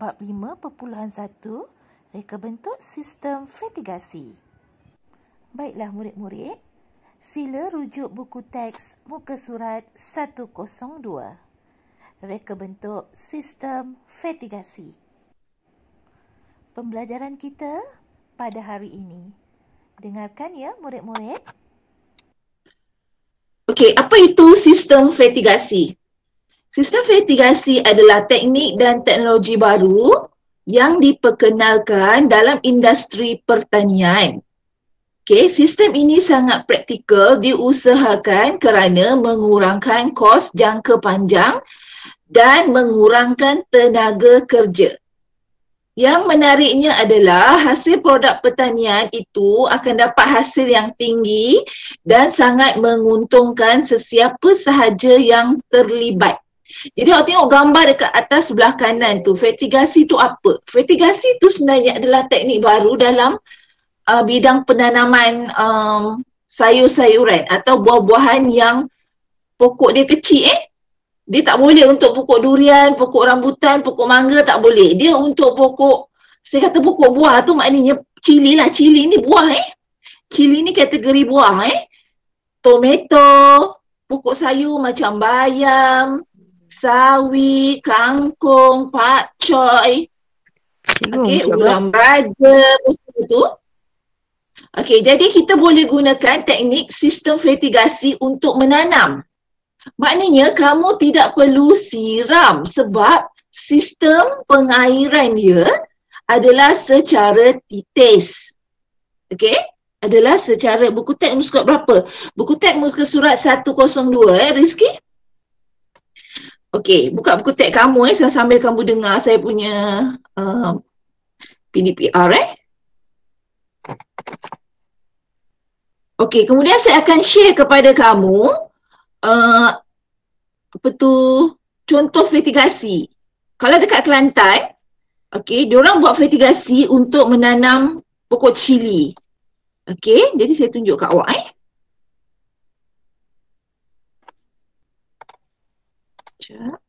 45.1 reka bentuk sistem vertigasi. Baiklah murid-murid, sila rujuk buku teks muka surat 102. Reka bentuk sistem vertigasi. Pembelajaran kita pada hari ini. Dengarkan ya murid-murid. Okey, apa itu sistem vertigasi? Sistem vertigasi adalah teknik dan teknologi baru yang diperkenalkan dalam industri pertanian. Okey, sistem ini sangat praktikal diusahakan kerana mengurangkan kos jangka panjang dan mengurangkan tenaga kerja. Yang menariknya adalah hasil produk pertanian itu akan dapat hasil yang tinggi dan sangat menguntungkan sesiapa sahaja yang terlibat. Jadi awak tengok gambar dekat atas sebelah kanan tu, vertigasi tu apa? Vertigasi tu sebenarnya adalah teknik baru dalam bidang penanaman sayur-sayuran atau buah-buahan yang pokok dia kecil Dia tak boleh untuk pokok durian, pokok rambutan, pokok mangga tak boleh. Dia untuk pokok, saya kata pokok buah tu maknanya cili lah. Cili ni buah Cili ni kategori buah Tomato, pokok sayur macam bayam, sawi, kangkung, pakcoy, ulam raja, tu. Okey, jadi kita boleh gunakan teknik sistem vertigasi untuk menanam. Maknanya kamu tidak perlu siram sebab sistem pengairan dia adalah secara titis. Okey? Adalah secara buku teks muka surat berapa? Buku teks muka surat 102 Rizky? Okey, buka buku teks kamu sambil kamu dengar saya punya PDPR Okey, kemudian saya akan share kepada kamu contoh vertigasi. Kalau dekat Kelantan, okey, diorang buat vertigasi untuk menanam pokok cili. Okey, jadi saya tunjuk kat awak Sekejap.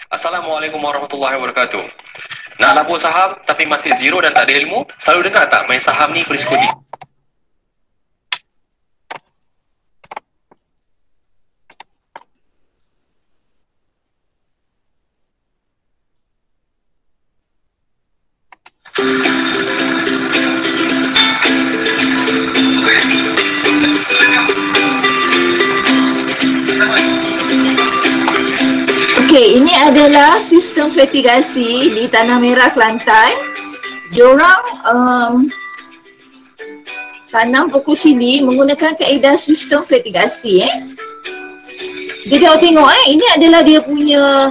Assalamualaikum warahmatullahi wabarakatuh. Nak labur saham tapi masih zero dan tak ada ilmu? Selalu dengar tak main saham ni berisiko tinggi? Okey, ini adalah sistem vertigasi di Tanah Merah Kelantan. Diorang tanam pokok cili menggunakan kaedah sistem vertigasi Jadi awak tengok ini adalah dia punya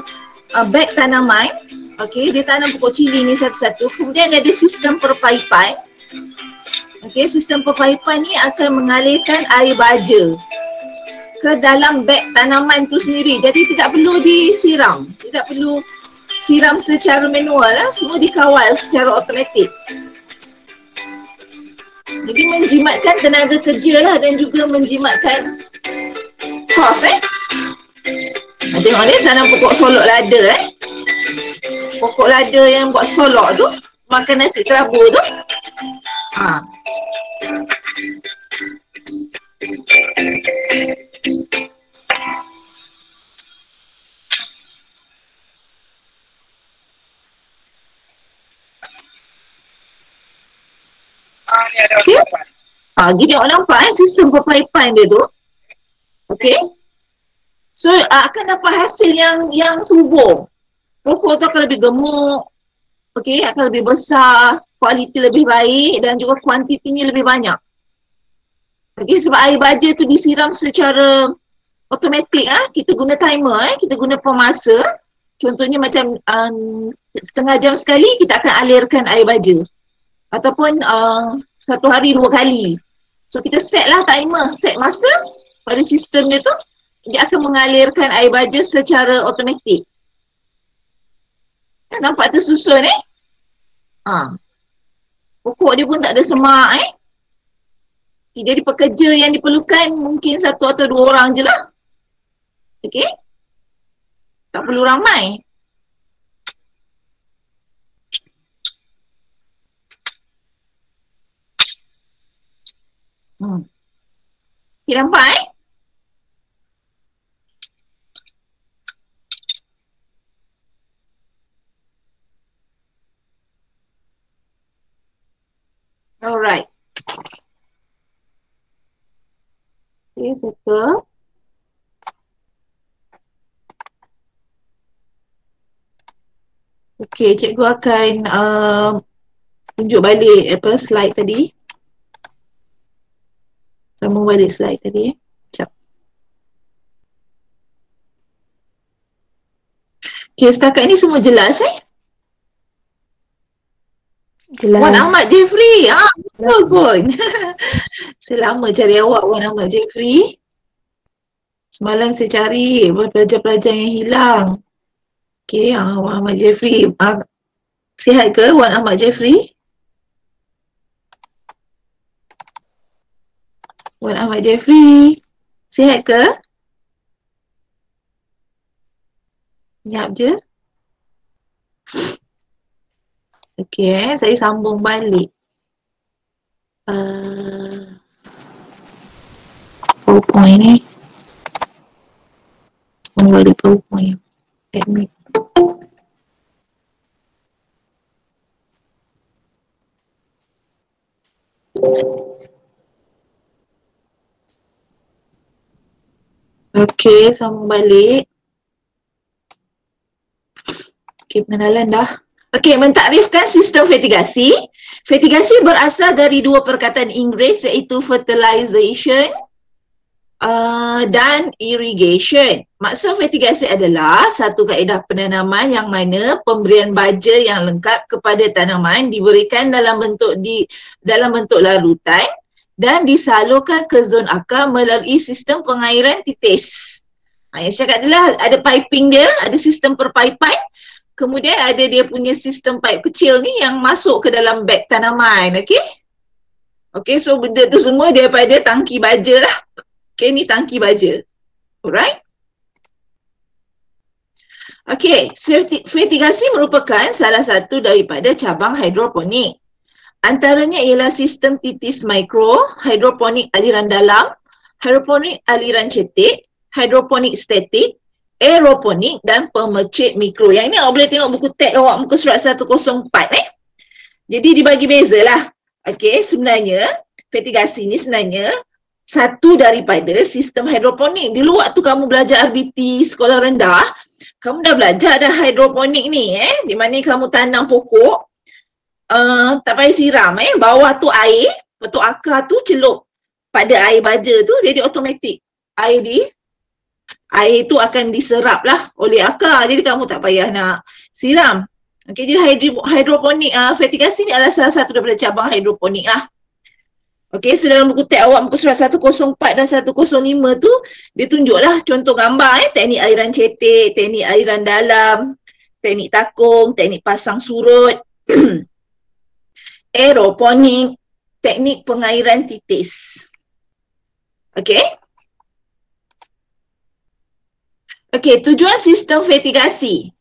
beg tanaman. Okey, dia tanam pokok cili ni satu-satu. Kemudian ada sistem perpaipan. Okey, sistem perpaipan ni akan mengalirkan air baja ke dalam beg tanaman tu sendiri. Jadi tidak perlu disiram. Tidak perlu siram secara manual semua dikawal secara automatik. Jadi menjimatkan tenaga kerja dan juga menjimatkan kos Tengok ni tanam pokok solok lada Pokok lada yang buat solok tu, makan nasi kerabu tu. Okey. Gini awak nampak sistem perpaipan dia tu. Okey. So akan dapat hasil yang subur. Pokok tu akan lebih gemuk. Okey, akan lebih besar, kualiti lebih baik dan juga kuantitinya lebih banyak. Okey, sebab air baja tu disiram secara automatik kita guna timer kita guna pemasa. Contohnya macam setengah jam sekali kita akan alirkan air baja. Ataupun satu hari 2 kali. So kita set lah timer, set masa pada sistem dia tu, dia akan mengalirkan air baja secara automatik. Nampak tersusun pokok dia pun tak ada semak Jadi pekerja yang diperlukan mungkin 1 atau 2 orang je lah. Okay, tak perlu ramai. Okay, nampak Alright. Okay, settle. Okay, cikgu akan tunjuk balik slide tadi. Sambung balik slide tadi. Sekejap. Okay, setakat ni semua jelas Jelas. Wan Ahmad Jeffrey. Betul pun. Selama cari awak Wan Ahmad Jeffrey. Semalam saya cari pelajar-pelajar yang hilang. Okay, Wan Ahmad Jeffrey. Sihat ke Wan Ahmad Jeffrey? Wan Ahmad Jeffrey. Sihat ke? Sekejap je. Okay, saya sambung balik. PowerPoint ni. Sambung balik PowerPoint. Teknik. Okay, sambung balik. Okay, pengenalan dah. Okay, mentakrifkan sistem fertigasi. Fertigasi berasal dari 2 perkataan Inggeris iaitu fertilization dan irrigation. Maksud fertigasi adalah satu kaedah penanaman yang mana pemberian baja yang lengkap kepada tanaman diberikan dalam bentuk larutan dan disalurkan ke zon akar melalui sistem pengairan titis. Yang saya cakap adalah ada piping dia, ada sistem perpaipan. Kemudian ada dia punya sistem pipe kecil ni yang masuk ke dalam beg tanaman, okey? Okey, so benda tu semua daripada tangki baja lah. Okey, ni tangki baja. Alright? Okey, fertigasi merupakan salah satu daripada cabang hidroponik. Antaranya ialah sistem titis mikro, hidroponik aliran dalam, hidroponik aliran cetek, hidroponik statik, aeroponik dan pemercik mikro. Yang ini awak boleh tengok buku teks awak muka surat 104 Jadi dibagi beza lah. Okey, sebenarnya fertigasi ni sebenarnya satu daripada sistem hidroponik. Dulu waktu kamu belajar RBT sekolah rendah, kamu dah belajar dah hidroponik ni di mana kamu tanam pokok tak payah siram bawah tu air, betul akar tu celup pada air baja tu, jadi automatik air tu akan diserap lah oleh akar, jadi kamu tak payah nak siram. Okey, jadi hidroponik fertigasi ni adalah salah satu daripada cabang hidroponik lah. Okey, so dalam buku teks awak muka surat 104 dan 105 tu dia tunjuklah contoh gambar teknik aliran cetek, teknik aliran dalam, teknik takung, teknik pasang surut, aeroponik, teknik pengairan titis. Okey. Okey, tujuan sistem fertigasi.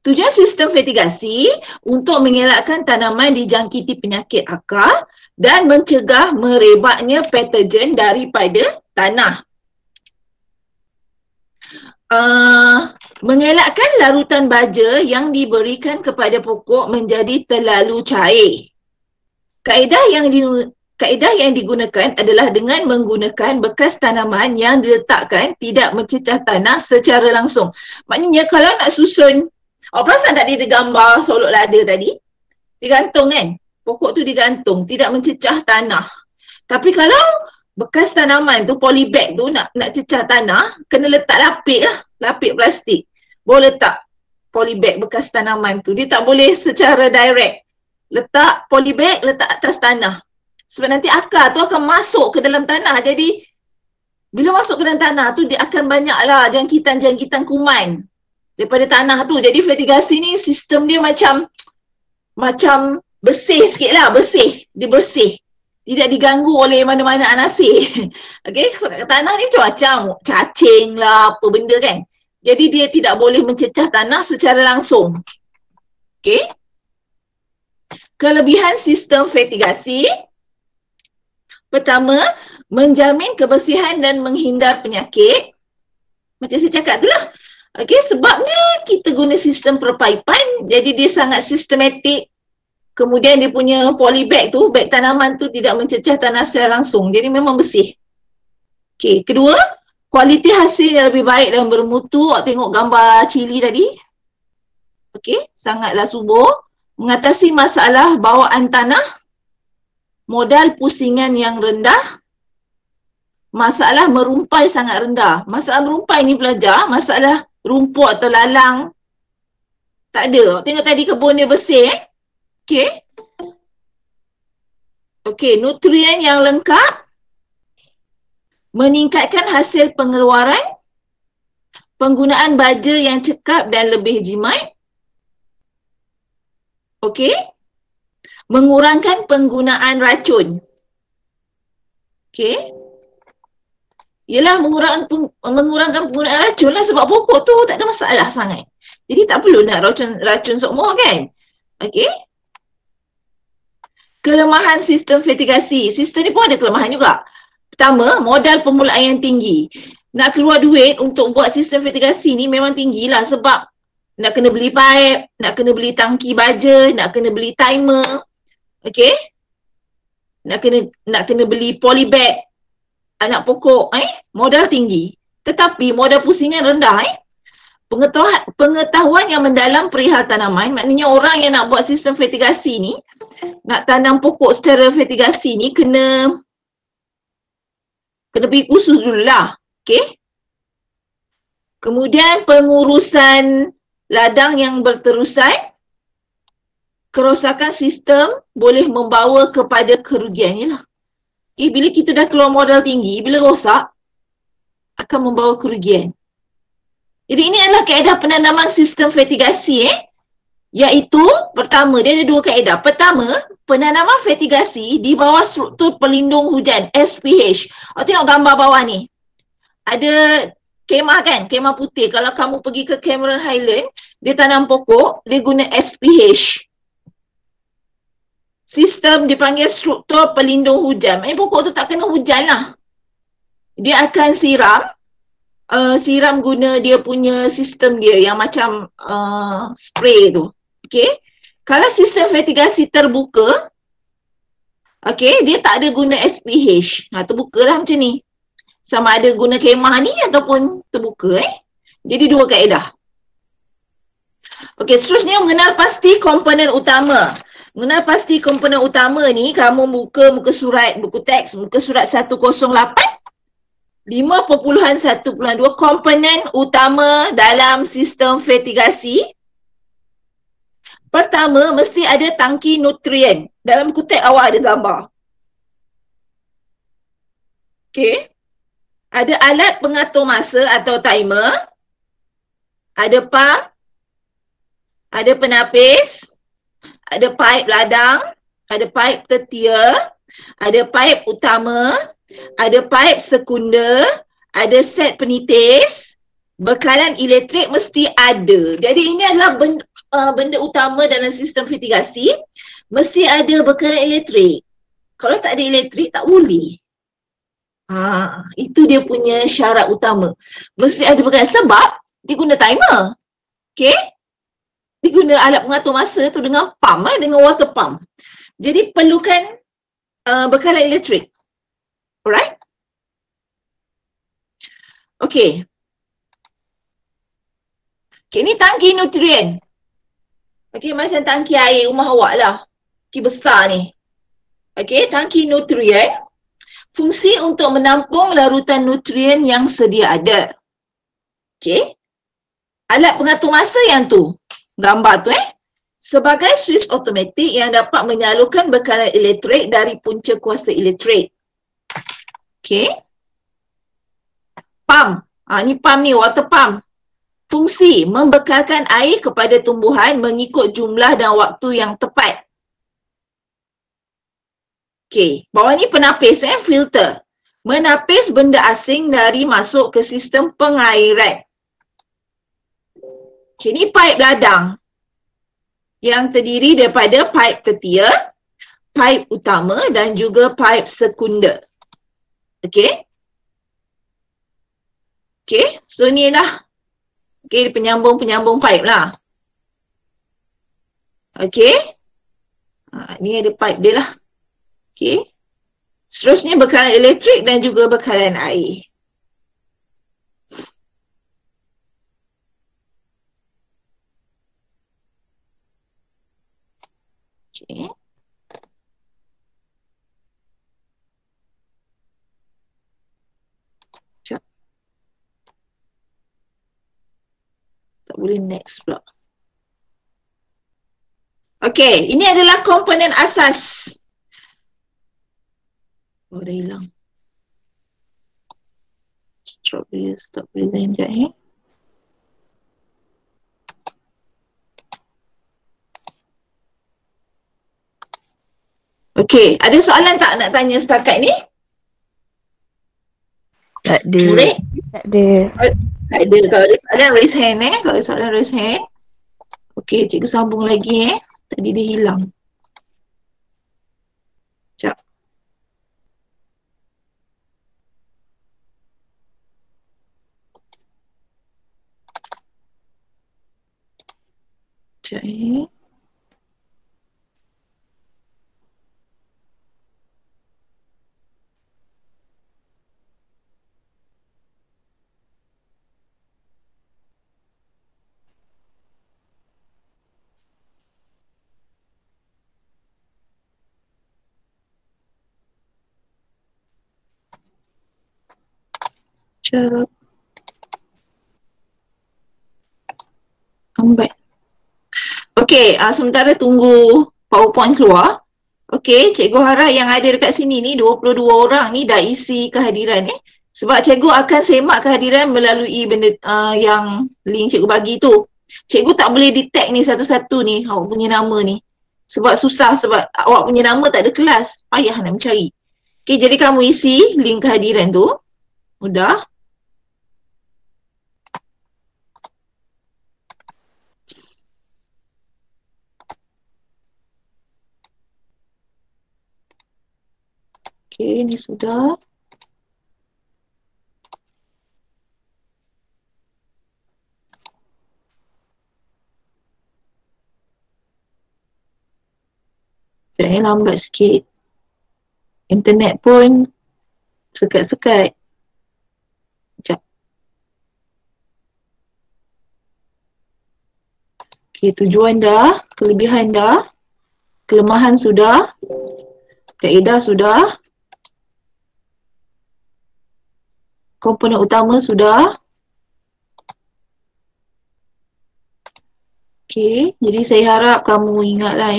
Tujuan sistem fertigasi untuk mengelakkan tanaman dijangkiti penyakit akar dan mencegah merebaknya patogen daripada tanah. Mengelakkan larutan baja yang diberikan kepada pokok menjadi terlalu cair. Kaedah yang digunakan adalah dengan menggunakan bekas tanaman yang diletakkan tidak mencecah tanah secara langsung. Maknanya kalau nak susun, awak perasan tak dia ada gambar solok lada tadi? Digantung kan? Pokok tu digantung, tidak mencecah tanah. Tapi kalau bekas tanaman tu, polybag tu nak cecah tanah, kena letak lapik lah, lapik plastik. baru letak polybag bekas tanaman tu. Dia tak boleh secara direct letak polybag, letak atas tanah. Sebab nanti akar tu akan masuk ke dalam tanah. Jadi bila masuk ke dalam tanah tu dia akan banyaklah jangkitan-jangkitan kuman daripada tanah tu. Jadi fertigasi ni sistem dia macam bersih sikit lah, bersih. Dia bersih. Tidak diganggu oleh mana-mana anasir. Okay, so kat tanah ni macam-macam. Cacing lah, apa benda kan. Jadi dia tidak boleh mencecah tanah secara langsung. Okay. Kelebihan sistem fertigasi. Pertama, menjamin kebersihan dan menghindar penyakit. Macam saya cakap tu lah. Okay, sebabnya kita guna sistem perpaipan, jadi dia sangat sistematik. Kemudian dia punya polybag tu, bag tanaman tu tidak mencecah tanah secara langsung. Jadi memang bersih. Okay, kedua, kualiti hasil yang lebih baik dan bermutu. Awak tengok gambar cili tadi. Okay, sangatlah subur. Mengatasi masalah bawaan tanah. Modal pusingan yang rendah. Masalah merumpai sangat rendah. Masalah merumpai ni belajar, masalah rumput atau lalang tak ada. Awak tengok tadi kebun dia bersih. Okay. Okay, nutrien yang lengkap. Meningkatkan hasil pengeluaran. Penggunaan baja yang cekap dan lebih jimat. Okay. Mengurangkan penggunaan racun. Okay. Yelah mengurangkan penggunaan racun lah sebab pokok tu tak ada masalah sangat. Jadi tak perlu nak racun semua kan. Okay. Kelemahan sistem fertigasi. Sistem ni pun ada kelemahan juga. Pertama, modal permulaan yang tinggi. Nak keluar duit untuk buat sistem fertigasi ni memang tinggilah sebab nak kena beli pipe, nak kena beli tangki baja, nak kena beli timer. Okay. Nak kena beli polybag anak pokok, modal tinggi. Tetapi modal pusingan rendah, Pengetahuan yang mendalam perihal tanaman, maknanya orang yang nak buat sistem fertigasi ni, nak tanam pokok secara fertigasi ni kena pergi kursus dululah. Okay. Kemudian pengurusan ladang yang berterusan, kerosakan sistem boleh membawa kepada kerugian je lah. Okay, bila kita dah keluar modal tinggi, bila rosak, akan membawa kerugian. Jadi ini adalah kaedah penanaman sistem fertigasi iaitu pertama, dia ada dua kaedah. Pertama, penanaman fertigasi di bawah struktur pelindung hujan SPH. Awak tengok gambar bawah ni. Ada kemah kan, kemah putih. Kalau kamu pergi ke Cameron Highland, dia tanam pokok, dia guna SPH. Sistem dipanggil struktur pelindung hujan. Maksudnya pokok tu tak kena hujan lah. Dia akan siram guna dia punya sistem dia yang macam spray tu. Okay. Kalau sistem fertigasi terbuka, okay, dia tak ada guna SPH. Terbuka lah macam ni. Sama ada guna kemah ni ataupun terbuka. Jadi dua kaedah. Okay, seterusnya mengenal pasti komponen utama. Mengenal pasti komponen utama ni, kamu buka muka surat, buku teks, muka surat 108. 5.1.2 komponen utama dalam sistem fertigasi. Pertama, mesti ada tangki nutrien. Dalam buku teks awak ada gambar. Okay. Ada alat pengatur masa atau timer. Ada pump. Ada penapis. Ada pipe ladang. Ada pipe tertier. Ada pipe utama. Ada pipe sekunder, ada set penitis, bekalan elektrik mesti ada. Jadi ini adalah benda utama dalam sistem fertigasi. Mesti ada bekalan elektrik. Kalau tak ada elektrik, tak boleh. Itu dia punya syarat utama. Mesti ada bekalan sebab dia guna timer. Okay? Dia guna alat pengatur masa tu dengan pump, dengan water pump. Jadi perlukan bekalan elektrik. Alright? Okay. Okay, ni tangki nutrien. Okay, macam tangki air rumah awak lah. Tangki besar ni. Okay, tangki nutrien. Fungsi untuk menampung larutan nutrien yang sedia ada. Okay. Alat pengatur masa yang tu. Gambar tu sebagai switch automatik yang dapat menyalurkan bekalan elektrik dari punca kuasa elektrik. Okey. Pump. Ni pump ni, water pump. Fungsi membekalkan air kepada tumbuhan mengikut jumlah dan waktu yang tepat. Okey, bawah ni penapis filter. Menapis benda asing dari masuk ke sistem pengairan. Okey, ni pipe ladang yang terdiri daripada pipe tetia, pipe utama dan juga pipe sekunder. Okey. Okey, so ni lah. Okey, penyambung-penyambung pipe lah. Okey. Ni ada pipe dia lah. Okey. Seterusnya bekalan elektrik dan juga bekalan air. Okey. Sekejap. Tak boleh next pula. Okey, ini adalah komponen asas. Oh, dah hilang. Stop present sekejap Okey, ada soalan tak nak tanya setakat ni? Tak ada. Boleh? Tak ada. Tak ada. Kalau ada soalan raise hand Kalau ada soalan raise hand. Okey, cikgu sambung lagi Tadi dia hilang. Sekejap. Sekejap Lambat. Okey, sementara tunggu PowerPoint keluar. Okey, cikgu harap yang ada dekat sini ni 22 orang ni dah isi kehadiran Sebab cikgu akan semak kehadiran melalui benda yang link cikgu bagi tu. Cikgu tak boleh detect ni satu-satu ni awak punya nama ni. Sebab susah, sebab awak punya nama tak ada kelas. Payah nak mencari. Okey, jadi kamu isi link kehadiran tu. Mudah. Okey, ni sudah. Jangan lambat sikit. Internet pun sekat-sekat. Sekejap. Okey, tujuan dah, kelebihan dah, kelemahan sudah, kaedah sudah, komponen utama sudah. Okey, jadi saya harap kamu ingatlah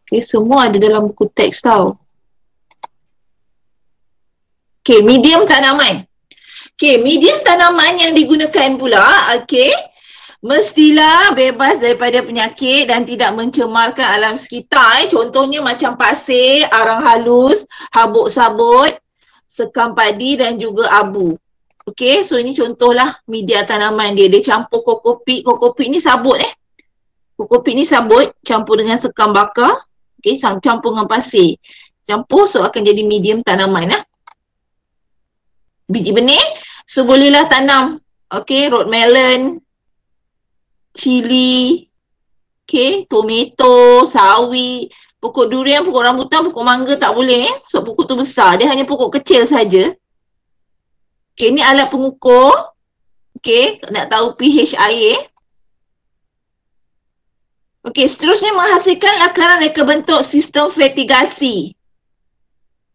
Okey, semua ada dalam buku teks tau. Okey, medium tanaman. Okey, medium tanaman yang digunakan pula, okey, mestilah bebas daripada penyakit dan tidak mencemarkan alam sekitar. Contohnya macam pasir, arang halus, habuk sabut, sekam padi dan juga abu. Okey, so ini contohlah media tanaman dia. Dia campur kokopit. Kokopit ni sabut Kokopit ni sabut campur dengan sekam bakar. Okey, campur dengan pasir. Campur so akan jadi medium tanaman Biji benih, so bolehlah tanam. Okey, road melon, cili, okey, tomato, sawi, pokok durian, pokok rambutan, pokok mangga tak boleh sebab pokok tu besar. Dia hanya pokok kecil saja. Okey, ni alat pengukur. Okey, nak tahu pH air. Okey, seterusnya menghasilkan lakaran reka bentuk sistem fertigasi.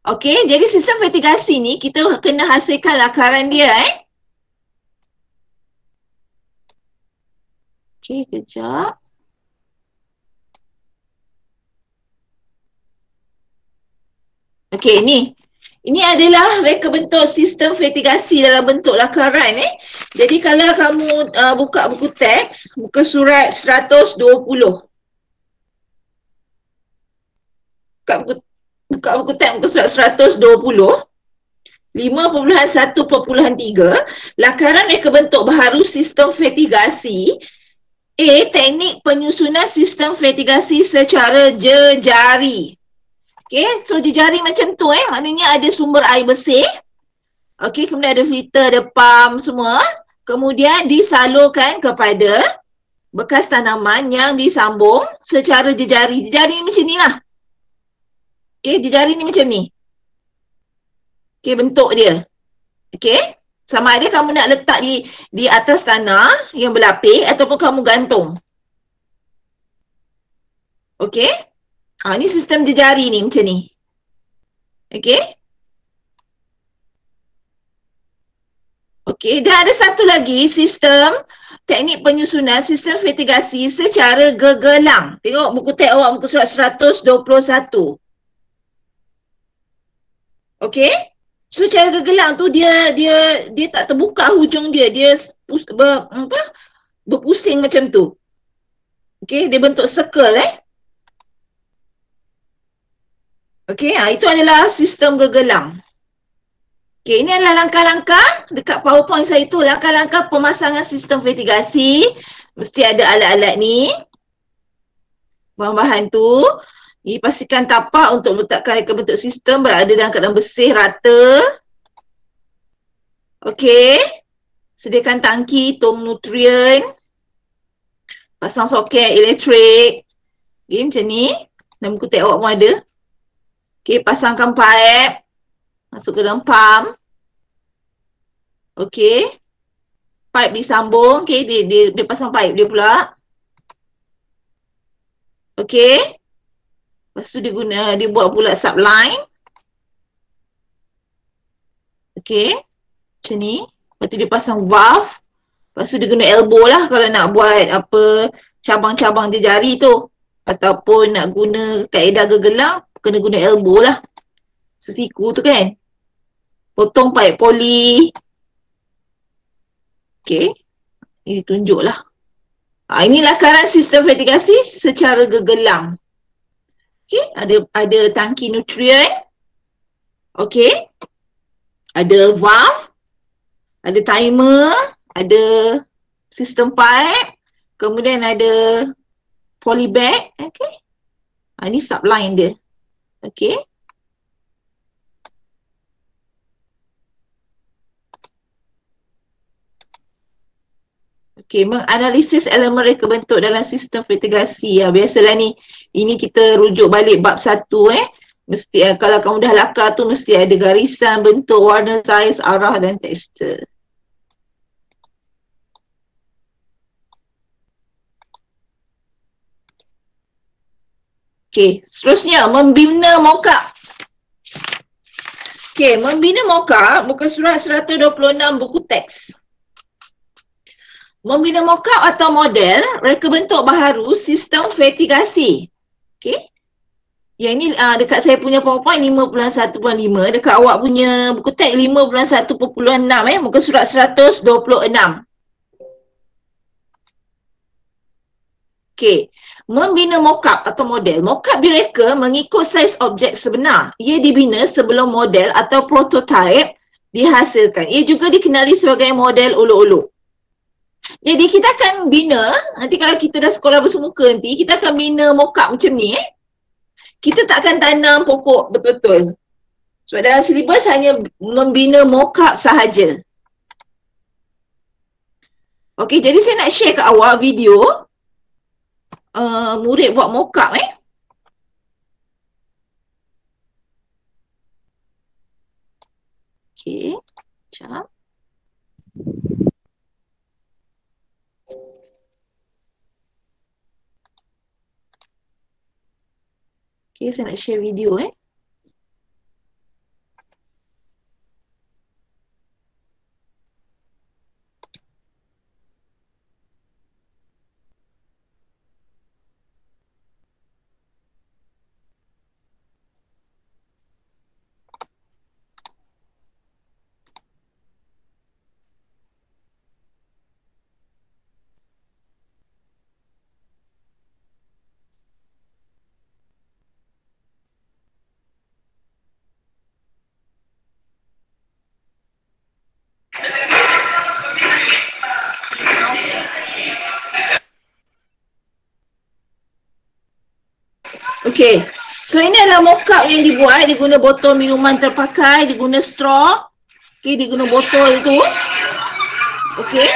Okey, jadi sistem fertigasi ni kita kena hasilkan lakaran dia Okey, kejap. Okey, ni. Ini adalah reka bentuk sistem vertigasi dalam bentuk lakaran. Jadi kalau kamu buka buku teks, muka surat 120. Buka buku teks muka surat 120. 5.1.3 lakaran reka bentuk baharu sistem vertigasi. A. Teknik penyusunan sistem vertigasi secara jejari. Okay, so jejari macam tu maknanya ada sumber air bersih. Okay, kemudian ada filter, ada pump semua. Kemudian disalurkan kepada bekas tanaman yang disambung secara jejari. Jejari ni macam ni lah. Okay, jejari ni macam ni. Okay, bentuk dia. Okay, sama ada kamu nak letak di atas tanah yang berlapis ataupun kamu gantung. Okay. Ni sistem jejari ni macam ni. Okay. Okay, dan ada satu lagi sistem teknik penyusunan sistem vertigasi secara gegelang. Tengok buku teks awak muka surat 121. Okay. So cara gegelang tu dia tak terbuka hujung dia. Dia berpusing macam tu. Okay, dia bentuk circle Okay, itu adalah sistem gegelang. Okay, ini adalah langkah-langkah dekat PowerPoint saya tu. Langkah-langkah pemasangan sistem vertigasi. Mesti ada alat-alat ni. Bahan-bahan tu. Pastikan tapak untuk meletakkan reka bentuk sistem berada dalam keadaan bersih, rata. Okay. Sediakan tangki, tong nutrien. Pasang soket elektrik. Okay, macam ni. Dalam buku teks awak pun ada. Okay, pasangkan pipe. Masuk ke dalam pump. Okay. Pipe disambung. Okay, dia pasang pipe dia pula. Okay. Lepas tu dia buat pula subline. Okay. Macam ni. Lepas tu dia pasang valve. Lepas tu dia guna elbow lah kalau nak buat apa cabang-cabang dia jari tu. Ataupun nak guna kaedah gegelang, kena guna elbow lah. Sesiku tu kan. Potong pipe poli. Okay. Ini tunjuk lah. Ini lakaran sistem vertigasi secara gegelang. Okay. Ada tangki nutrien. Okay. Ada valve. Ada timer. Ada sistem pipe. Kemudian ada polybag. Okay. Ini subline dia. Okay. Okay, menganalisis elemen reka bentuk dalam sistem vertigasi. Biasalah ni, ini kita rujuk balik bab 1 Mesti kalau kamu dah lakar tu mesti ada garisan, bentuk, warna, saiz, arah dan tekstur. Okay, seterusnya membina mockup. Okay, membina mockup muka surat 126 buku teks. Membina mockup atau model reka bentuk baharu sistem vertigasi. Okay. Yang ini dekat saya punya PowerPoint 5.1.5. Dekat awak punya buku teks 5.1.6 muka surat 126. Okay. Membina mockup atau model. Mockup direka mengikut saiz objek sebenar. Ia dibina sebelum model atau prototype dihasilkan. Ia juga dikenali sebagai model uluk-uluk. Jadi kita akan bina, nanti kalau kita dah sekolah bersemuka nanti, kita akan bina mockup macam ni Kita tak akan tanam pokok betul-betul. Sebab dalam silibus hanya membina mockup sahaja. Okey, jadi saya nak share kat awak video murid buat mockup Okey, sekejap. Okay, saya nak share video Okey. So ini adalah mock-up yang dibuat. Dia guna botol minuman terpakai, dia guna straw. Okey, dia guna botol itu. Okey.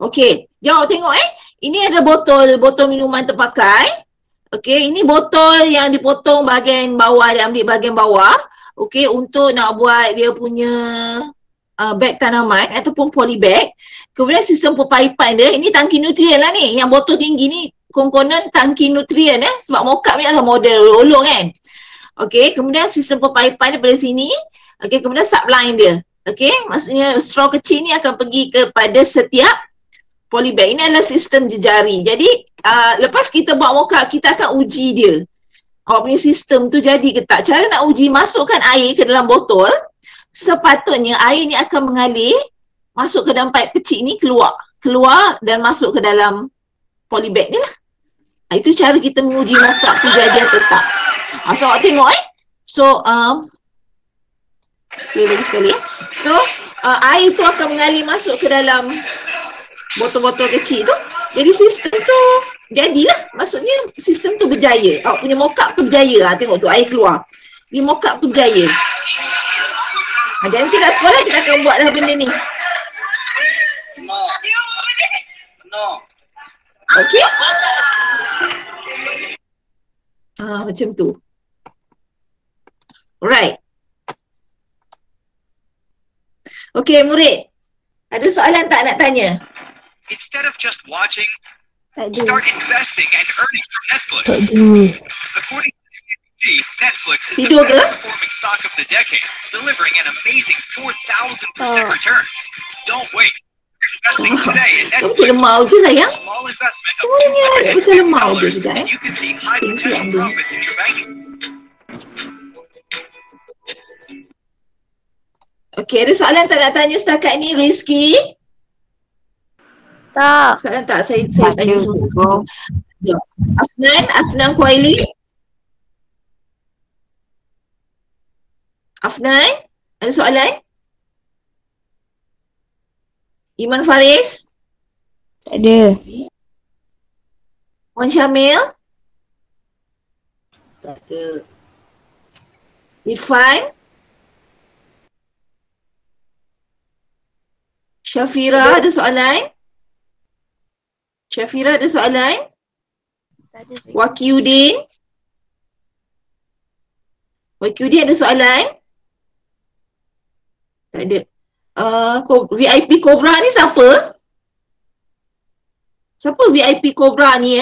Okey, jom tengok Ini ada botol minuman terpakai. Okey, ini botol yang dipotong bahagian bawah, dia ambil bahagian bawah. Okey, untuk nak buat dia punya beg tanaman ataupun polybag. Kemudian sistem pepaipan dia, ini tangki nutrien lah ni. Yang botol tinggi ni konon tangki nutrien sebab mock-up ni adalah model olong kan. Okey, kemudian sistem pepaipan daripada sini. Okey, kemudian subline dia. Okey, maksudnya straw kecil ni akan pergi kepada setiap polybag. Ini adalah sistem jejari. Jadi lepas kita buat mock-up, kita akan uji dia. Awak punya sistem tu jadi ke tak. Cara nak uji, masukkan air ke dalam botol. Sepatutnya air ni akan mengalir, masuk ke dalam pipe kecil ni, keluar dan masuk ke dalam polybag ni lah. Itu cara kita menguji mock-up tu jadi atau tak. So awak tengok So lagi sekali So air tu akan mengalir masuk ke dalam botol-botol kecil tu. Jadi sistem tu jadilah. Maksudnya sistem tu berjaya. Awak punya mock-up tu berjaya. Tengok tu air keluar. Ni mock-up tu berjaya. Jadi nanti kat sekolah kita akan buat dah benda ni. Okey? Macam tu. Alright. Okey murid. Ada soalan tak nak tanya? Instead of just watching, start investing and earning from Netflix. According to CNBC, Netflix is the best performing stock of the decade, delivering an amazing 4,000% return. Don't wait. Investing today in Netflix. Small investment of $250, and you can see high potential profits in your banking. Okey, ada soalan tak nak tanya setakat ni, Rizky? Tak. Soalan tak? Saya tanya semua. Afnan Kuaili. Afnan, ada soalan? Iman Faris? Tak ada. Wan Syamil? Tak ada. Irfan? Syafira ada soalan? Syafira ada soalan? Tak ada. Wakiuddin? Wakiuddin ada soalan? Tak ada. VIP Cobra ni siapa? Siapa VIP Cobra ni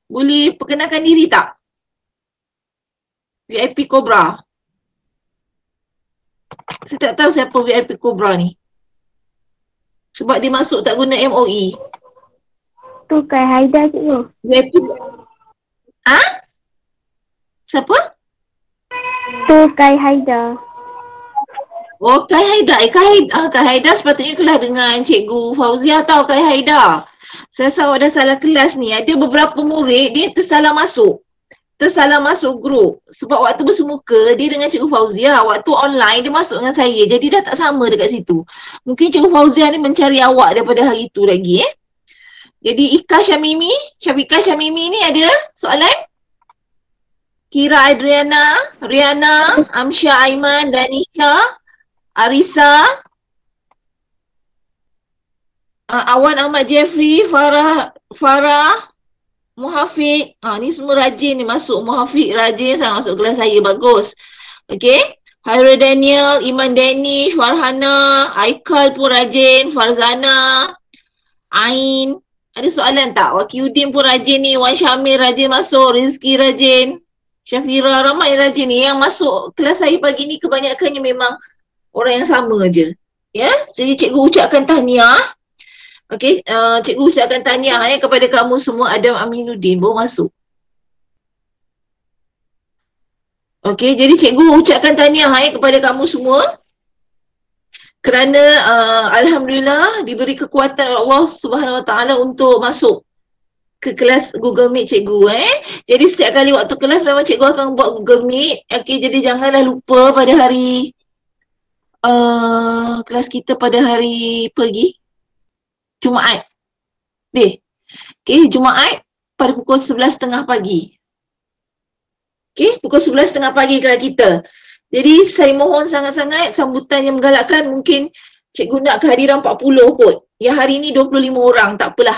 Boleh perkenalkan diri tak? VIP Cobra. Saya tak tahu siapa VIP Cobra ni. Sebab dia masuk tak guna MOE. Tu Kai Haida cikgu. VIP. Siapa? Tu Kai Haida. Oh, Kai Haida. Kai Haida sepatutnya kelas dengan Cikgu Fauzia tau, Kai Haida. Saya rasa awak dah salah kelas ni. Ada beberapa murid dia tersalah masuk grup. Sebab waktu bersemuka dia dengan Cikgu Fauzia, waktu online dia masuk dengan saya. Jadi dah tak sama dekat situ. Mungkin Cikgu Fauzia ni mencari awak daripada hari tu lagi Jadi Syafiqah Syamimi ni ada soalan? Kira Adriana, Riana, Amsha Aiman, Danisha, Arisa, Awan Ahmad Jeffrey, Farah, Muhafiq. Ni semua rajin ni masuk. Muhafiq rajin sangat masuk kelas saya. Bagus. Okay. Hairul Daniel, Iman Danish, Farhana, Aikal pun rajin, Farzana, Ain. Ada soalan tak? Wakiuddin pun rajin ni. Wan Syamil rajin masuk. Rizki rajin. Syafira, ramai yang rajin ni. Yang masuk kelas saya pagi ni kebanyakannya memang orang yang sama je. Ya. Jadi cikgu ucapkan tahniah. Okey, cikgu ucapkan tahniah kepada kamu semua. Adam Aminuddin baru masuk. Okey, jadi cikgu ucapkan tahniah kepada kamu semua. Kerana alhamdulillah diberi kekuatan Allah Subhanahu Wa Taala untuk masuk ke kelas Google Meet cikgu Jadi setiap kali waktu kelas memang cikgu akan buat Google Meet. Okey, jadi janganlah lupa pada hari kelas kita pada hari pergi Jumaat. Okay, Jumaat pada pukul 11.30 pagi. Okay, pukul 11.30 pagi kelas kita. Jadi saya mohon sangat-sangat sambutan yang menggalakkan, mungkin cikgu nak kehadiran 40 kot. Ya hari ni 25 orang, tak apalah.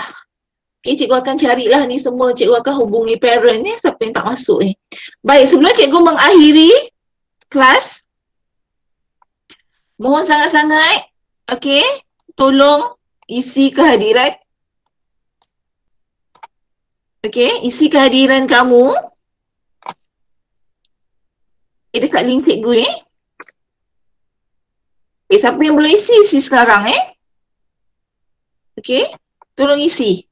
Okay, cikgu akan carilah ni semua, cikgu akan hubungi parent ni, siapa yang tak masuk ni. Baik, sebelum cikgu mengakhiri kelas, mohon sangat-sangat, okay, tolong isi kehadiran. Okay, isi kehadiran kamu. Dekat link cikgu ni. Okay, siapa yang belum isi, isi sekarang Okay, tolong isi.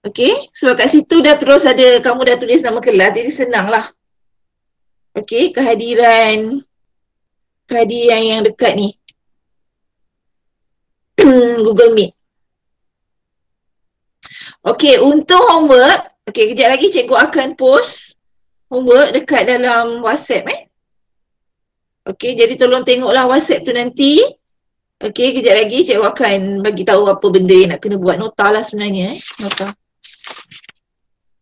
Okay, sebab kat situ dah terus ada, kamu dah tulis nama kelas, jadi senanglah. Okay, kehadiran yang dekat ni. Google Meet. Okay, untuk homework, okay, kejap lagi cikgu akan post homework dekat dalam WhatsApp Okay, jadi tolong tengoklah WhatsApp tu nanti. Okay, kejap lagi cikgu akan bagi tahu apa benda yang nak kena buat. Nota lah sebenarnya nota.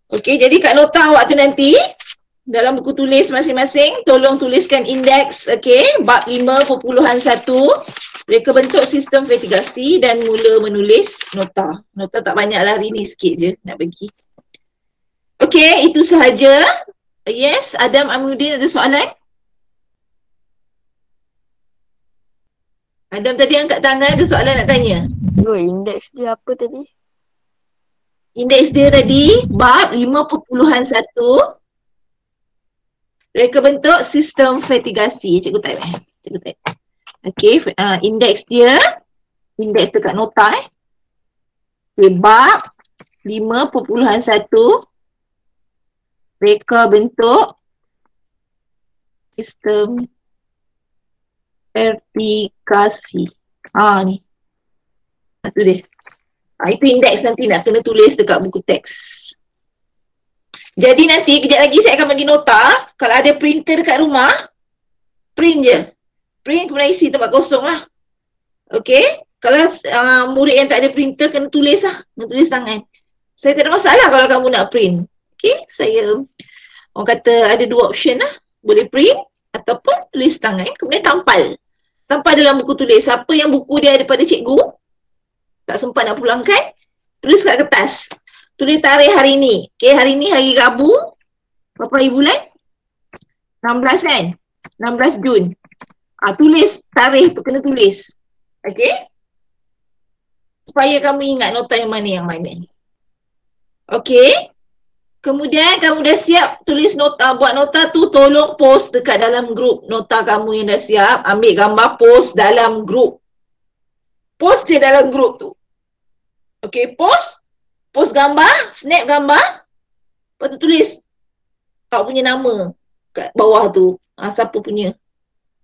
Okay, jadi kat nota awak tu nanti, dalam buku tulis masing-masing, tolong tuliskan indeks, okay, bab 5.1, reka bentuk sistem investigasi dan mula menulis nota. Nota tak banyak lah, hari ni sikit je nak bagi. Okay, itu sahaja. Yes, Adam Amuddin ada soalan? Adam tadi angkat tangan, ada soalan nak tanya? Indeks dia apa tadi? Indeks dia tadi, bab 5.1, reka bentuk sistem investigasi. Cikgu type Cikgu type. Okay, indeks dia, indeks dekat nota Okay, bab 5.1, reka bentuk sistem investigasi. Ni. Itu dia. Itu indeks nanti nak kena tulis dekat buku teks. Jadi nanti kejap lagi saya akan bagi nota. Kalau ada printer dekat rumah, print je. Print kemudian isi tempat kosong lah. Okay. Kalau murid yang tak ada printer, kena tulis lah. Kena tulis tangan. Saya tak ada masalah kalau kamu nak print. Okay. Saya, orang kata ada dua option lah. Boleh print ataupun tulis tangan. Kemudian tampal. Tampal dalam buku tulis. Siapa yang buku dia daripada cikgu, tak sempat nak pulangkan, tulis kat kertas. Tulis tarikh hari ni. Okay, hari ni hari Rabu. Berapa hari bulan? 16 kan? 16 Jun. Tulis tarikh tu, kena tulis. Okay? Supaya kamu ingat nota yang mana. Okay? Kemudian kamu dah siap tulis nota, buat nota tu, tolong post dekat dalam grup nota kamu yang dah siap. Ambil gambar, post dalam grup. Post dia dalam grup tu. Okay, post gambar, snap gambar. Lepas tu tulis tak punya nama kat bawah tu. Siapa punya.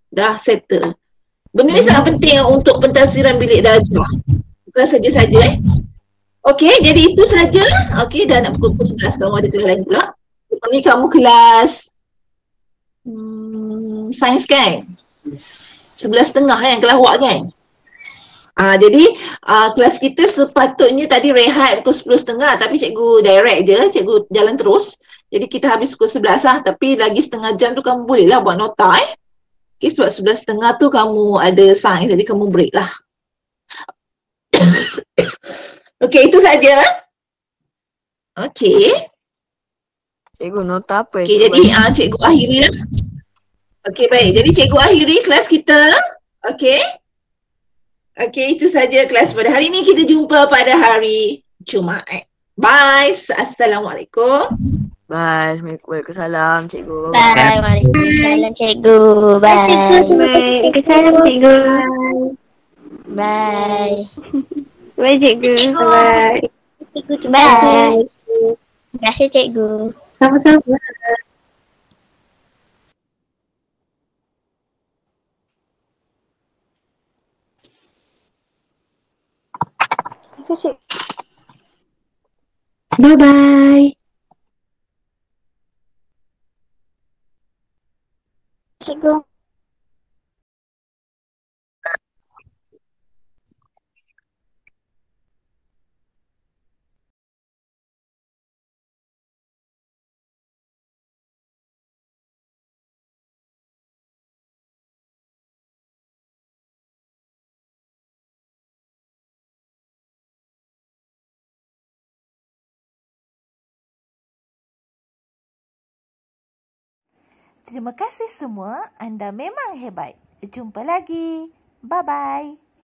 Dah settle. Benda ni sangat penting untuk pentadbiran bilik darjah. Bukan saja-saja Okay, jadi itu saja. Okay, dah nak pukul 11. Kamu ada kelas lain pula. Ni kamu kelas sains kan? 11.30 kan kelas awak kan? Jadi kelas kita sepatutnya tadi rehat pukul 10.30, tapi cikgu direct je, cikgu jalan terus. Jadi kita habis pukul 11 lah, tapi lagi setengah jam tu kamu boleh lah buat nota Okay, sebab 11.30 tu kamu ada sains, jadi kamu break lah. Okay, itu saja. Okay. Cikgu nota apa? Okay, jadi cikgu akhiri lah. Okay, baik. Jadi cikgu akhiri kelas kita. Okay. Okay, itu saja kelas pada hari ini. Kita jumpa pada hari Jumaat. Bye. Assalamualaikum. Bye. Waalaikumsalam cikgu. Bye. Waalaikumsalam cikgu. Bye. Waalaikumsalam cikgu. Bye. Bye cikgu. Bye. Cikgu. Bye. Terima kasih cikgu. Sama-sama. Bye-bye. Cikgu. Terima kasih semua. Anda memang hebat. Jumpa lagi. Bye-bye.